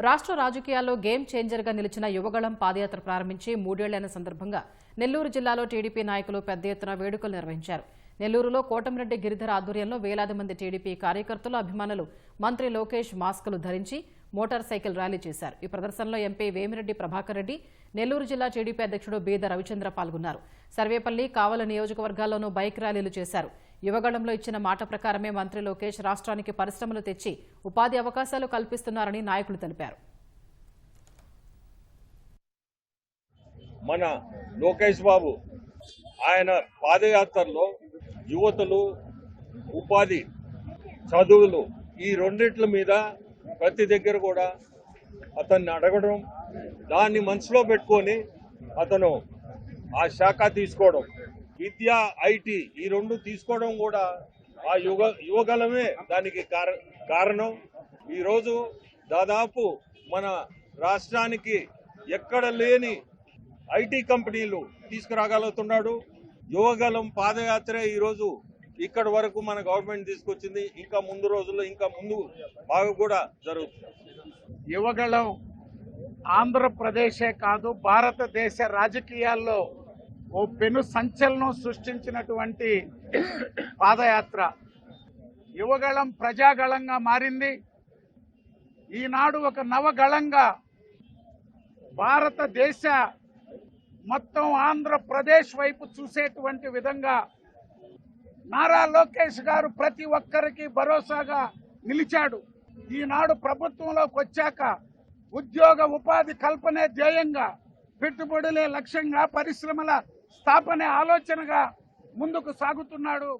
రాష్ట్ర రాజకీయాల్లో గేమ్ చేంజర్గా నిలిచిన యువగళం పాదయాత్ర ప్రారంభించి 3 ఏళ్లైన సందర్భంగా నెల్లూరు జిల్లాలో టీడీపీ నాయకులు పెద్ద ఎత్తున వేడుకలు నిర్వహించారు. నెల్లూరులో కోటమిరెడ్డి గిరిధర్ ఆధ్వర్యంలో వేలాది మంది టీడీపీ కార్యకర్తలు, అభిమానులు మంత్రి లోకేష్ మాస్కులు ధరించి మోటార్ సైకిల్ ర్యాలీ చేశారు. ఈ ప్రదర్శనలో ఎంపీ వేమిరెడ్డి ప్రభాకర్ రెడ్డి, నెల్లూరు జిల్లా టీడీపీ అధ్యక్షుడు బీద రవిచంద్ర పాల్గొన్నారు. సర్వేపల్లి, కావలి నియోజకవర్గాల్లోనూ బైక్ ర్యాలీలు చేశారు. యువగళంలో ఇచ్చిన మాట ప్రకారమే మంత్రి లోకేష్ రాష్ట్రానికి పరిశ్రమలు తెచ్చి ఉపాధి అవకాశాలు కల్పిస్తున్నారని నాయకులు తెలిపారు. మన లోకేష్ బాబు ఆయన పాదయాత్రలో యువతులు, ఉపాధి, చదువులు ఈ రెండిట్ల మీద ప్రతి దగ్గర కూడా అతన్ని అడగడం, దాన్ని మనసులో పెట్టుకొని అతను ఆ శాఖ తీసుకోవడం, విద్య, ఐటీ ఈ రెండు తీసుకోవడం కూడా ఆ యువగలమే దానికి కారణం. ఈరోజు దాదాపు మన రాష్ట్రానికి ఎక్కడ లేని ఐటీ కంపెనీలు తీసుకురాగలుగుతున్నాడు. యువగలం పాదయాత్రే ఈరోజు ఇక్కడి వరకు మన గవర్నమెంట్ తీసుకొచ్చింది. ఇంకా ముందు రోజుల్లో ఇంకా ముందు బాగా కూడా జరుగుతుంది. యువగళం ఆంధ్రప్రదేశే కాదు, భారతదేశ రాజకీయాల్లో ఓ పెను సంచలనం సృష్టించినటువంటి పాదయాత్ర. యువగళం ప్రజాగళంగా మారింది. ఈనాడు ఒక నవగళంగా భారతదేశ మొత్తం ఆంధ్రప్రదేశ్ వైపు చూసేటువంటి విధంగా నారా లోకేష్ గారు ప్రతి ఒక్కరికి భరోసాగా నిలిచాడు. ఈనాడు ప్రభుత్వంలోకి వచ్చాక ఉద్యోగ ఉపాధి కల్పనే ధ్యేయంగా, పెట్టుబడులే లక్ష్యంగా, పరిశ్రమల స్థాపనే ఆలోచనగా ముందుకు సాగుతున్నాడు.